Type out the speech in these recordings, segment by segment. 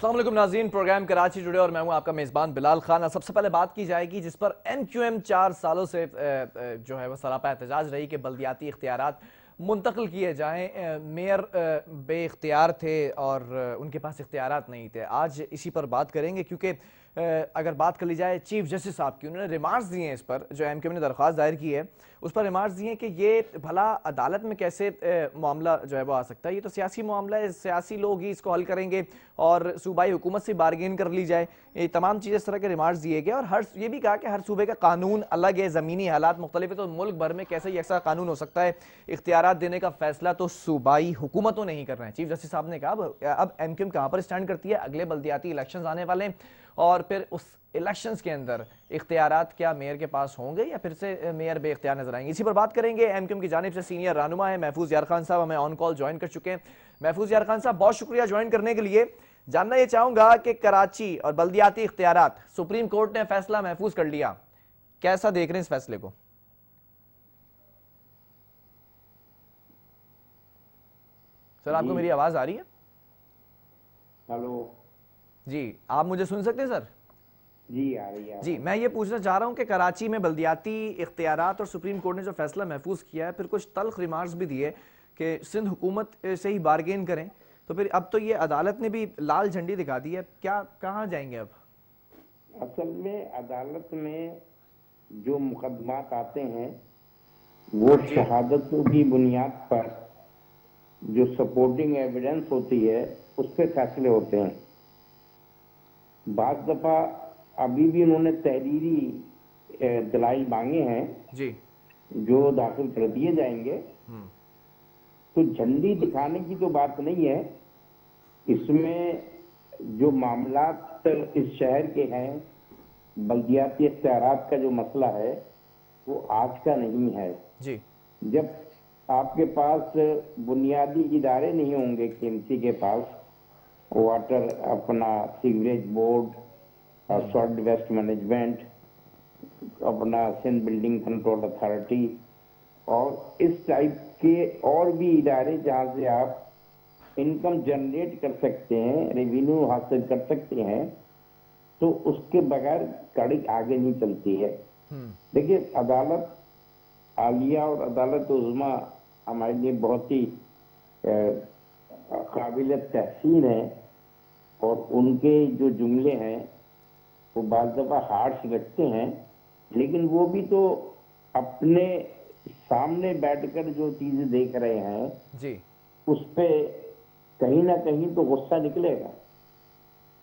अस्सलाम वालेकुम नाज़रीन, प्रोग्राम कराची जुड़े और मैं हूं आपका मेज़बान बिलाल खान। सबसे पहले बात की जाएगी जिस पर MQM 4 सालों से जो है वह सरापा एहतजाज रही कि बल्दियाती इख्तियारात मुंतकिल किए जाएँ। मेयर बे इख्तियार थे और उनके पास इख्तियारात नहीं थे। आज इसी पर बात करेंगे क्योंकि अगर बात कर ली जाए चीफ जस्टिस साहब की, उन्होंने रिमार्क्स दिए हैं इस पर, जो MQM ने दरख्वास्त दायर की है उस पर रिमार्क्स दिए हैं कि ये भला अदालत में कैसे मामला जो है वो आ सकता है, ये तो सियासी मामला है, सियासी लोग ही इसको हल करेंगे और सूबाई हुकूमत से बार्गेन कर ली जाए। ये तमाम चीज़ें इस तरह के रिमार्क्स दिए गए और ये भी कहा कि हर सूबे का कानून अलग है, ज़मीनी हालात मुख्तलिफ है, तो मुल्क भर में कैसे यकसा कानून हो सकता है। इख्तियारात देने का फैसला तो सूबाई हुकूमतों ने ही करना है। चीफ जस्टिस साहब ने कहा अब MQM कहाँ पर स्टैंड करती है, अगले बल्दियाती इलेक्शन आने वाले हैं और फिर उस इलेक्शंस के अंदर इख्तियारात क्या मेयर के पास होंगे या फिर से मेयर बे इख्तियार नजर आएंगे। इसी पर बात करेंगे। MQM की जानिब से सीनियर रहनुमा है महफूज यार खान साहब, हमें ऑन कॉल ज्वाइन कर चुके हैं। महफूज यार खान साहब, बहुत शुक्रिया ज्वाइन करने के लिए। जानना यह चाहूंगा कि कराची और बल्दियाती इख्तियारात, सुप्रीम कोर्ट ने फैसला महफूज कर लिया, कैसा देख रहे हैं इस फैसले को? सर आपको मेरी आवाज आ रही है? हेलो जी, आप मुझे सुन सकते हैं सर? जी, आ रही है। जी, मैं ये पूछना चाह रहा हूँ कि कराची में बल्दियाती इख्तियारात और सुप्रीम कोर्ट ने जो फैसला महफूज किया है, फिर कुछ तल्ख रिमार्क्स भी दिए कि सिंध हुकूमत से ही बार्गेन करें, तो फिर अब तो ये अदालत ने भी लाल झंडी दिखा दी है, क्या कहाँ जाएंगे अब? असल में अदालत में जो मुकदमात आते हैं वो शहादतों की बुनियाद पर जो सपोर्टिंग एविडेंस होती है उस पर फैसले होते हैं। बाज़ दफा अभी भी उन्होंने तहरीरी दलाइल मांगे हैं जी, जो दाखिल कर दिए जाएंगे। तो झंडी दिखाने की तो बात नहीं है, इसमें जो मामलात इस शहर के हैं, बल्दियाती इख्तियारात का जो मसला है वो आज का नहीं है। जी, जब आपके पास बुनियादी इदारे नहीं होंगे, KMC के पास वाटर, अपना sewerage board, solid waste management, अपना सिंध बिल्डिंग कंट्रोल अथॉरिटी और इस टाइप के और भी इदारे जहां से आप इनकम जनरेट कर सकते हैं, रेवेन्यू हासिल कर सकते हैं, तो उसके बगैर गाड़ी आगे नहीं चलती है। देखिए, अदालत आलिया और अदालत उज़्मा हमारे लिए बहुत ही काबिल तहसीन है और उनके जो जुमले हैं वो बाज़ दफा हार्श लगते हैं, लेकिन वो भी तो अपने सामने बैठकर जो चीजें देख रहे हैं जी, उस पे कहीं ना कहीं तो गुस्सा निकलेगा।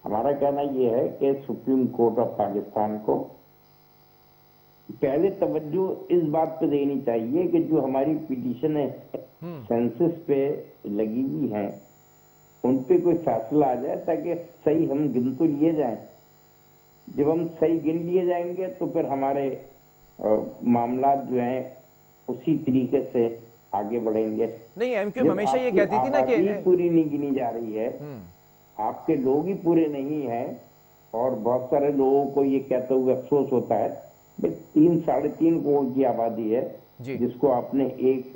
हमारा कहना यह है कि सुप्रीम कोर्ट ऑफ पाकिस्तान को पहले तवज्जो इस बात पे देनी चाहिए कि जो हमारी पिटीशन है सेंसस पे लगी हुई हैं उन पे कोई फैसला आ जाए ताकि सही हम गिन तो लिए जाएं। जब हम सही गिन लिए जाएंगे तो फिर हमारे मामला जो हैं उसी तरीके से आगे बढ़ेंगे। नहीं, MQM हमेशा ये कहती थी ना कि पूरी नहीं गिनी जा रही है, आपके लोग ही पूरे नहीं हैं और बहुत सारे लोगों को ये कहते हुए अफसोस होता है 3-3.5 करोड़ की आबादी है जिसको आपने 1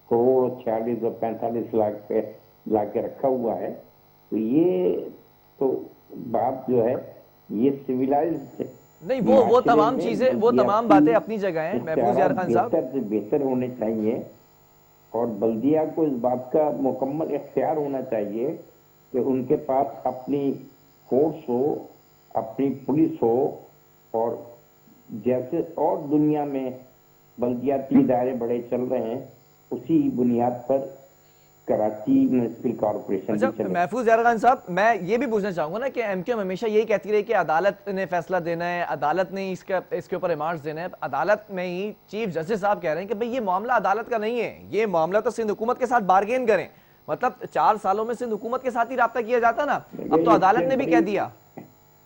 करोड़ 46 और 45 लाख पे लाके रखा हुआ है। तो ये तो बात जो है ये सिविलाइज्ड नहीं, वो तमाम चीजें, वो तमाम बातें अपनी जगह हैं महफूज यार खान साहब। बेहतर से बेहतर होने चाहिए और बल्दिया को इस बात का मुकम्मल इख्तियार होना चाहिए कि उनके पास अपनी फोर्स हो, अपनी पुलिस हो और जैसे और दुनिया में बल्दियाती इदारे बड़े चल रहे हैं उसी बुनियाद पर कराची म्युनिसिपल कॉर्पोरेशन। अच्छा महफूज यार खान साहब, मैं ये भी पूछना चाहूंगा ना कि MQM हमेशा यही कहती रही कि अदालत ने फैसला देना है, अदालत ने इसके ऊपर रिमार्क्स देना है। अदालत में ही चीफ जस्टिस साहब कह रहे हैं कि भाई ये मामला अदालत का नहीं है, ये मामला तो सिंध हुकूमत के साथ बार्गेन करें। मतलब 4 सालों में सिंध हुकूमत के साथ ही राब्ता किया जाता ना, अब तो अदालत ने भी कह दिया।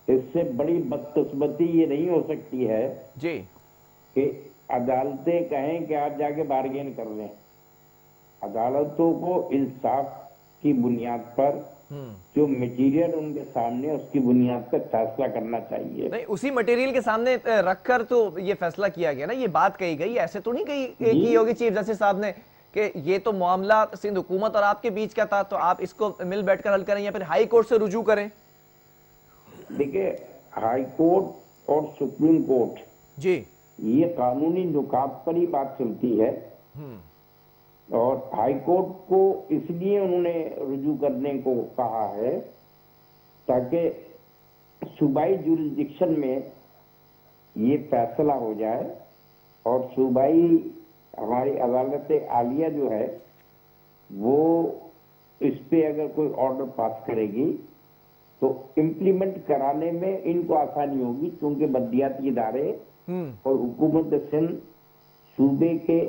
इससे बड़ी बदकिस्मती ये नहीं हो सकती है जी कि अदालतें कहें कि आप जाके बार्गेन कर लें। अदालतों को इंसाफ की बुनियाद पर जो मटेरियल उनके सामने उसकी बुनियाद पर फैसला करना चाहिए। नहीं, उसी मटेरियल के सामने रखकर तो ये फैसला किया गया ना, ये बात कही गई, ऐसे तो नहीं की होगी चीफ जस्टिस साहब ने कि ये तो मामला सिंध हुकूमत और आपके बीच का था तो आप इसको मिल बैठकर हल करें या फिर हाई कोर्ट से रुजू करें। देखिए, हाई कोर्ट और सुप्रीम कोर्ट जी। ये कानूनी नुकात पर ही बात चलती है। और हाई कोर्ट को इसलिए उन्होंने रुजू करने को कहा है ताकि सूबाई जुरिस्डिक्शन में ये फैसला हो जाए और सूबाई हमारी अदालत आलिया जो है वो इस पे अगर कोई ऑर्डर पास करेगी तो इम्प्लीमेंट कराने में इनको आसानी होगी, क्योंकि बल्दियाती इदारे और हुकूमत सिंध सूबे के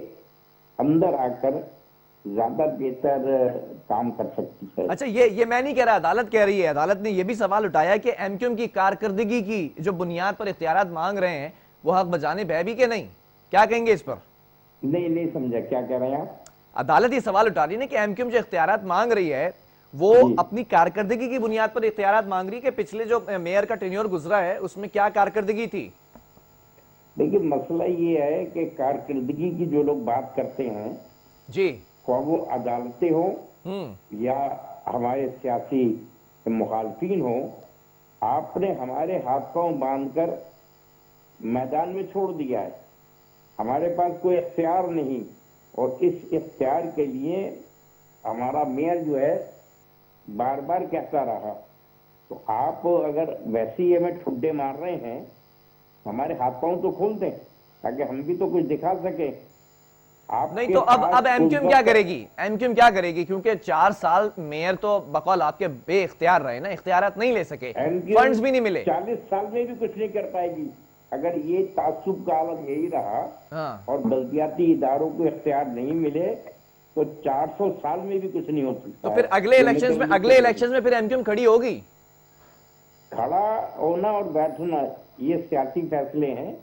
अंदर आकर ज्यादा बेहतर काम कर सकती है। अच्छा, ये मैं नहीं कह रहा, अदालत कह रही है। अदालत ने यह भी सवाल उठाया कि एमक्यूएम की कारकर्दगी की जो बुनियाद पर इख्तियारात मांग रहे हैं वो हक बजानिब है भी कि नहीं, क्या कहेंगे इस पर? नहीं समझा, क्या कह रहे हैं आप? अदालत ये सवाल उठा रही है ना कि एमक्यूएम जो इख्तियारात मांग रही है वो अपनी कारकर्दगी की बुनियाद पर इख्तियारात मांग रही है कि पिछले जो मेयर का टेन्योर गुजरा है उसमें क्या कारकर्दगी थी। देखिए, मसला ये है कि कारकर्दगी की जो लोग बात करते हैं जी, वो अदालतें हो या हमारे सियासी मुखालफिन हो, आपने हमारे हाथ पांव बांधकर मैदान में छोड़ दिया है। हमारे पास कोई इख्तियार नहीं, और इस इख्तियार के लिए हमारा मेयर जो है बार बार कहता रहा। तो आप अगर वैसे ही हमें ठुड्डे मार रहे हैं, हमारे हाथ पांव तो खोल दें ताकि हम भी तो कुछ दिखा सके। आप नहीं तो अब एमक्यूएम क्या करेगी? एमक्यूएम क्या करेगी? क्योंकि 4 साल मेयर तो बकौल आपके बे इख्तियार रहे ना, इख्तियारात नहीं ले सके, फंड्स भी नहीं मिले। 40 साल में भी कुछ नहीं कर पाएगी अगर ये तासुब का आलम यही रहा। हाँ। और बल्दियाती इदारों को इख्तियार नहीं मिले तो 400 साल में भी कुछ नहीं हो सकता। तो फिर अगले इलेक्शंस में फिर एमक्यूएम खड़ी होगी? खड़ा होना और बैठना ये सियासी फैसले हैं,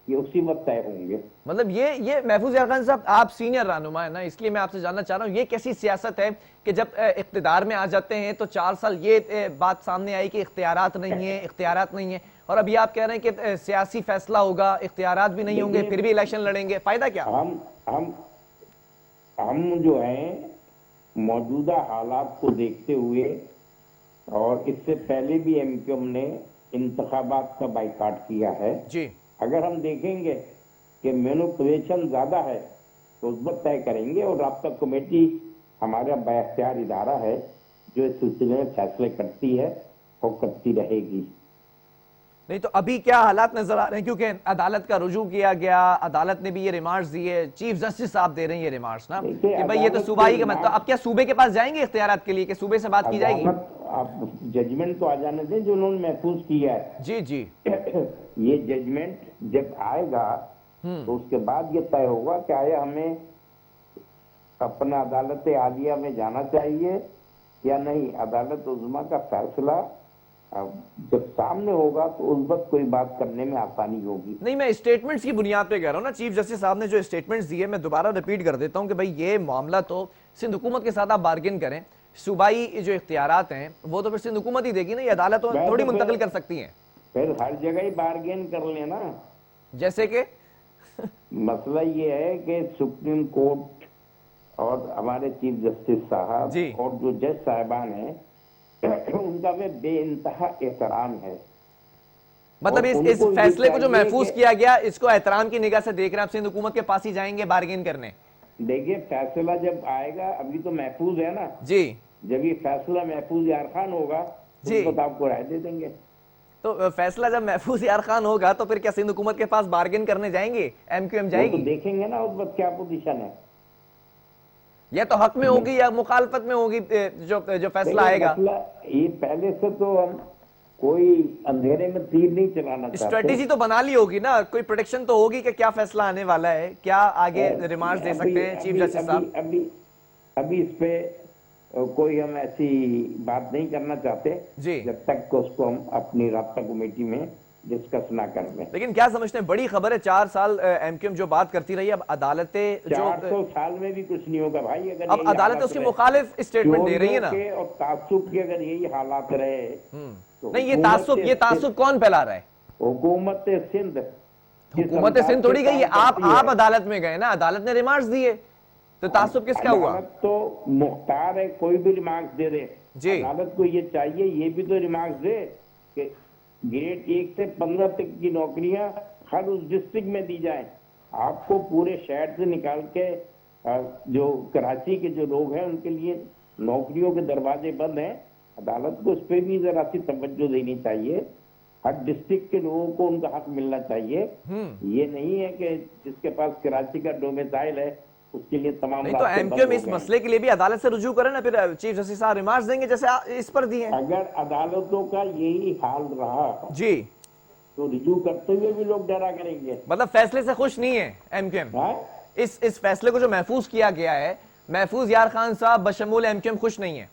ये उसी वक्त तय होंगे। मतलब ये महफूज यार खान साहब, आप सीनियर रहनुमा है ना, इसलिए मैं आपसे जानना चाह रहा हूँ, ये कैसी सियासत है कि जब इख्तिदार में आ जाते हैं तो 4 साल ये बात सामने आई कि इख्तियारात नहीं है, और अभी आप कह रहे हैं कि सियासी फैसला होगा, इख्तियारात भी नहीं होंगे, फिर भी इलेक्शन लड़ेंगे, फायदा क्या? हम जो है मौजूदा हालात को देखते हुए, और इससे पहले भी एमक्यूएम ने इंतखाबात का बाइकाट किया है जी। अगर हम देखेंगे कि मैनिपुलेशन ज्यादा है तो उस वक्त तय करेंगे। और राब्ता कमेटी हमारा बाइख्तियार इदारा है जो इस सिलसिले में फैसले करती है और करती रहेगी। नहीं तो अभी क्या हालात नजर आ रहे हैं? क्योंकि अदालत का रुजू किया गया, अदालत ने भी ये रिमार्क्स दिए, चीफ जस्टिस साहब दे रहे हैं ये रिमार्क्स ना कि भाई ये तो सूबाई के मतलब, अब क्या सूबे के पास जाएंगे इख्तियारात के लिए कि सूबे से बात की जाएगी? आप जजमेंट तो आ जाने दें जो उन्होंने महफूज किया है। जी जी। ये जजमेंट जब आएगा तो उसके बाद ये तय होगा कि आया हमें अपना अदालत आलिया में जाना चाहिए या नहीं। अदालत उज़्मा का फैसला जब सामने होगा तो उस वक्त कोई बात करने में आसानी होगी। नहीं, मैं स्टेटमेंट्स की बुनियाद पे कह रहा हूँ ना, चीफ जस्टिस साहब ने जो स्टेटमेंट्स दिए, मैं दोबारा रिपीट कर देता हूँ कि भाई ये मामला तो सिंध हुकूमत के साथ आप बार्गेन करें, सूबाई जो इख्तियारात हैं वो तो फिर सिंध हुकूमत ही देगी ना, ये अदालत थोड़ी मुंतकिल कर सकती है। फिर हर जगह ही बार्गेन कर लेना, जैसे कि मसला ये है कि सुप्रीम कोर्ट और हमारे चीफ जस्टिस साहब और जो जज साहिबान हैं उनका वे बेइंतहा एहतराम है। मतलब इस फैसले को जो महफूज किया गया, इसको एहतराम की निगाह से देख रहे हैं, आप सिंध हुकूमत के पास ही जाएंगे बार्गेन करने? देखिए, फैसला जब आएगा, अभी तो महफूज है ना जी, जब ये फैसला महफूज यार खान होगा तो आपको राय दे देंगे। तो फैसला जब महफूज यार खान होगा तो फिर क्या सिंध हुकूमत के पास बार्गेन करने जाएंगे? एमक्यूएम जाएगी? तो देखेंगे ना उस वक्त क्या पोजीशन है, या तो हक में होगी या मुखालफत में होगी जो फैसला आएगा। ये पहले से तो हम कोई अंधेरे में तीर नहीं चलाना चाहते। स्ट्रेटेजी तो बना ली होगी ना, कोई प्रोटेक्शन तो होगी कि क्या फैसला आने वाला है, क्या आगे रिमार्क्स दे सकते हैं चीफ जस्टिस साहब? अभी इस पे कोई हम ऐसी बात नहीं करना चाहते जी, जब तक उसको हम अपनी राब्ता कमेटी में डिस्कस ना कर लें। लेकिन क्या समझते हैं, बड़ी खबर है, 4 साल एमक्यूएम जो बात करती रही, अब अदालतें 400 साल में भी कुछ नहीं होगा भाई। अगर अब अदालतें उसके मुखालिफ स्टेटमेंट दे रही है ना, और तासुब के अगर यही हालात रहे तो नहीं, ये तासुब कौन फैला रहा है? हुकूमत सिंध। हुकूमत सिंध थोड़ी गई है, आप अदालत में गए ना, अदालत ने रिमार्क्स दिए, तो तासुब किसका हुआ? तो मुख्तार है, कोई भी रिमार्क्स दे दे जी। अदालत को ये चाहिए ये भी तो रिमार्क्स दे कि ग्रेड 1 से 15 तक की नौकरियां हर उस डिस्ट्रिक्ट में दी जाए। आपको पूरे शहर से निकाल के जो कराची के जो लोग हैं उनके लिए नौकरियों के दरवाजे बंद हैं। अदालत को इस पर भी जरा सी तवज्जो देनी चाहिए। हर डिस्ट्रिक्ट के लोगों को उनका हक मिलना चाहिए। ये नहीं है कि जिसके पास कराची का डोमिसाइल है उसके लिए तमाम नहीं तो एमक्यूएम इस मसले के लिए भी अदालत से रुजू करे ना, फिर चीफ जस्टिस साहब रिमार्क्स देंगे जैसे इस पर दिए। अगर अदालतों का यही हाल रहा जी तो रिजू करते हुए भी लोग डरा करेंगे। मतलब फैसले से खुश नहीं है एमक्यूएम। इस फैसले को जो महफूज किया गया है, महफूज यार खान साहब बशमूल एमक्यूएम खुश नहीं है।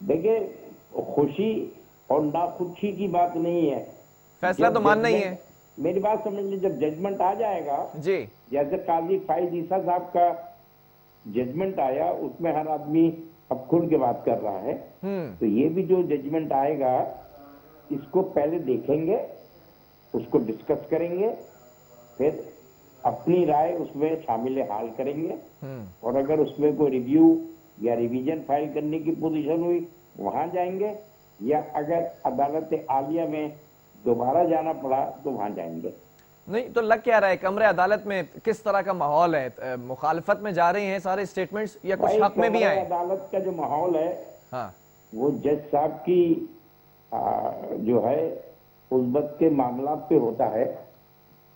देखिए, खुशी और नाखुशी की बात नहीं है, फैसला तो मानना ही है। मेरी बात समझ लीजिए, जब जजमेंट आ जाएगा जी, जैसे काजी फाइज ईसा साहब का जजमेंट आया उसमें हर आदमी अब खुल के बात कर रहा है, तो ये भी जो जजमेंट आएगा इसको पहले देखेंगे, उसको डिस्कस करेंगे, फिर अपनी राय उसमें शामिल हाल करेंगे और अगर उसमें कोई रिव्यू या रिवीजन फाइल करने की पोजीशन हुई वहां जाएंगे, या अगर अदालत आलिया में दोबारा जाना पड़ा तो वहां जाएंगे। नहीं तो लग क्या रहा है कमरे अदालत में किस तरह का माहौल है? मुखालफत में जा रहे हैं सारे स्टेटमेंट्स या कुछ हक में भी आए? अदालत का जो माहौल है हाँ, वो जज साहब की जो है उस्बत के मामला पे होता है।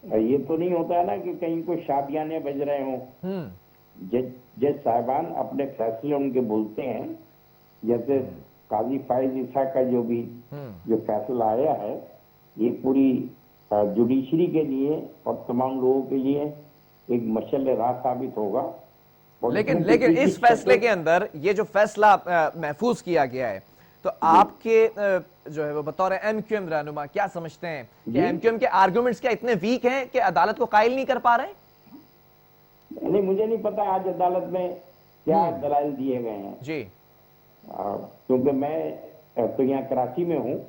ये तो नहीं होता है ना कि कहीं कोई शादियाने बज रहे हों। जज साहबान अपने फैसले उनके बोलते हैं। जैसे काजी फाइज ईसा का जो फैसला आया है ये पूरी जुडिशरी के लिए और तमाम लोगों के लिए एक मशअल राह साबित होगा। लेकिन इस फैसले के अंदर ये जो फैसला महफूज किया गया है, तो आपके जो है वो बतौर एमक्यूएम रहनुमा क्या समझते हैं कि एमक्यूएम के आर्गुमेंट्स क्या इतने वीक हैं कि अदालत को कायल नहीं कर पा रहे? नहीं, मुझे नहीं पता आज अदालत में क्या दलाइल दिए गए हैं जी, क्योंकि मैं तो यहाँ कराची में हूँ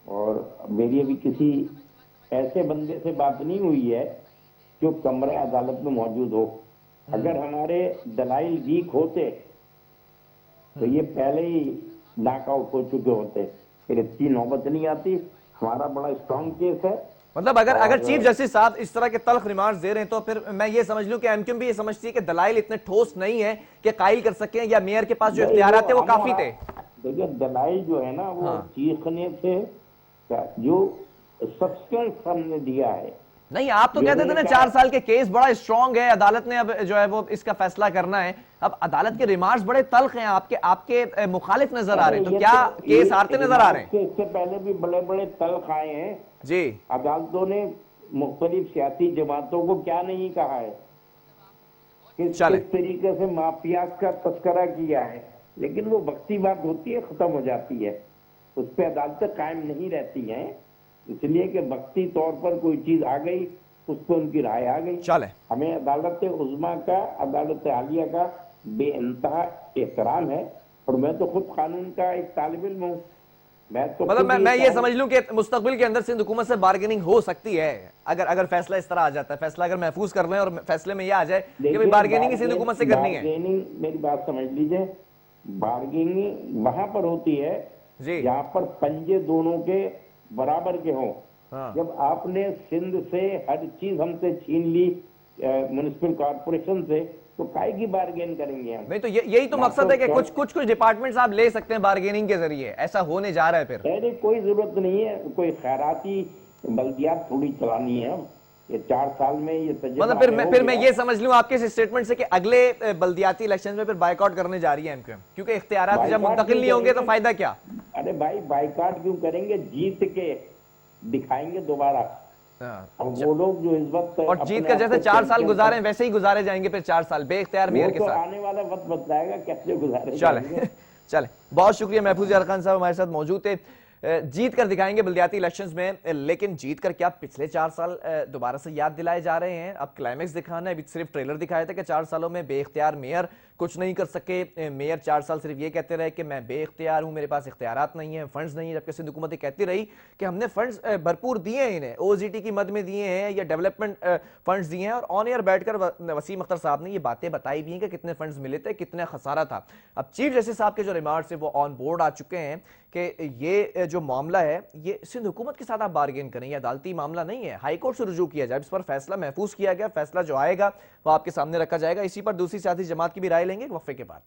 और मेरी अभी किसी ऐसे बंदे से बात नहीं हुई है जो कमरे अदालत में मौजूद हो। अगर हमारे दलाइल वीक होते तो ये पहले ही नॉकआउट हो चुके होते, फिर इतनी नौबत नहीं आती। हमारा बड़ा स्ट्रॉन्ग केस है। मतलब अगर चीफ जस्टिस साहब इस तरह के तल्ख रिमार्क्स दे रहे हैं तो फिर मैं ये समझ लूं कि एमक्यूएम भी ये समझती है कि दलाइल इतने ठोस नहीं है कि कायल कर सकें, या मेयर के पास जो इख्तियार थे वो काफी थे। देखिए, दलाइल जो है ना वो चीखने से जो सब्सटेंस हमने दिया है। नहीं, आप तो कहते थे ना 4 साल के केस बड़ा स्ट्रांग है, अदालत ने अब जो है वो इसका फैसला करना है। अब अदालत के रिमार्क्स बड़े तल्ख हैं, आपके मुखालिफ नजर आ रहे हैं, तो क्या केस हारते नजर आ रहे हैं? इससे पहले भी बड़े बड़े तल्ख आए हैं जी। अदालतों ने मुख्तलिफ सियासी जमातों को क्या नहीं कहा है, किस तरीके से माफियाज का तस्करा किया है, लेकिन वो वक्ती बात होती है, खत्म हो जाती है, उस पर अदालतें कायम नहीं रहती हैं। इसलिए कि वक्ती तौर पर कोई चीज आ गई, उस पर उनकी राय आ गई। चले, हमें अदालत उज़्मा का, अदालत आलिया का बेइंतहा एहतराम है और मैं तो खुद कानून का एक तालिब इल्म हूँ। मैं तो मतलब मैं ये समझ लूं कि मुस्तकबिल के अंदर सिंध हुकूमत से बार्गेनिंग हो सकती है अगर फैसला इस तरह आ जाता है, फैसला अगर महफूज कर रहे हैं और फैसले में ये आ जाए कि भाई बार्गेनिंग सिंध हुकूमत से करनी है। बार्गेनिंग, मेरी बात समझ लीजिए, बार्गेनिंग वहां पर होती है जहां पर पंजे दोनों के बराबर के हों। जब आपने सिंध से हर चीज हमसे छीन ली, म्युनिसिपल कॉर्पोरेशन से, तो काहे की बार्गेन करेंगे हम? नहीं तो यही तो मकसद है कि कुछ डिपार्टमेंट्स आप ले सकते हैं बार्गेनिंग के जरिए, ऐसा होने जा रहा है। फिर अरे कोई जरूरत नहीं है, कोई खैराती बल्दियात थोड़ी चलानी है। ये 4 साल में ये मतलब फिर मैं ये समझ लूं आपके इस स्टेटमेंट से कि अगले बल्दियाती इलेक्शन में फिर बायकॉट करने जा रही है एमक्यूएम, क्योंकि इख्तियारात जब मुंतकिल नहीं होंगे तो फायदा क्या? अरे भाई, बायकॉट क्यों करेंगे? जीत के दिखाएंगे दोबारा। अब वो लोग जो इस वक्त और जीत कर जैसे 4 साल गुजारे वैसे ही गुजारे जाएंगे फिर 4 साल बेइख्तियार मेयर के साथ। आने वाला वक्त बताएगा कैसे गुजारे। चले, बहुत शुक्रिया। महफूज यार खान साहब हमारे साथ मौजूद थे। जीत कर दिखाएंगे बल्दियाती इलेक्शंस में, लेकिन जीत कर क्या पिछले 4 साल दोबारा से याद दिलाए जा रहे हैं? अब क्लाइमेक्स दिखाना है। अभी सिर्फ ट्रेलर दिखाया था कि 4 सालों में बेइख्तियार मेयर कुछ नहीं कर सके। मेयर 4 साल सिर्फ ये कहते रहे कि मैं बेइख्तियार हूँ, मेरे पास इख्तियारात नहीं है, फंड्स नहीं है, जबकि सिंध हुकूमत कहती रही कि हमने फंड्स भरपूर दिए हैं, इन्हें OZT की मद में दिए हैं या डेवलपमेंट फंड्स दिए हैं। और ऑन एयर बैठकर वसीम अख्तर साहब ने ये बातें बताई भी हैं कि कितने फंड्स मिले थे, कितना खसारा था। अब चीफ जस्टिस साहब के जो रिमार्क्स है वो ऑन बोर्ड आ चुके हैं कि ये जो मामला है ये सिंध हुकूमत के साथ आप बार्गेन करें, ये अदालती मामला नहीं है, हाई कोर्ट से रुजू किया जाए। इस पर फैसला महफूज किया गया, फैसला जो आएगा वो आपके सामने रखा जाएगा। इसी पर दूसरी सियासी जमात की भी राय लेंगे वक्फे के बाद।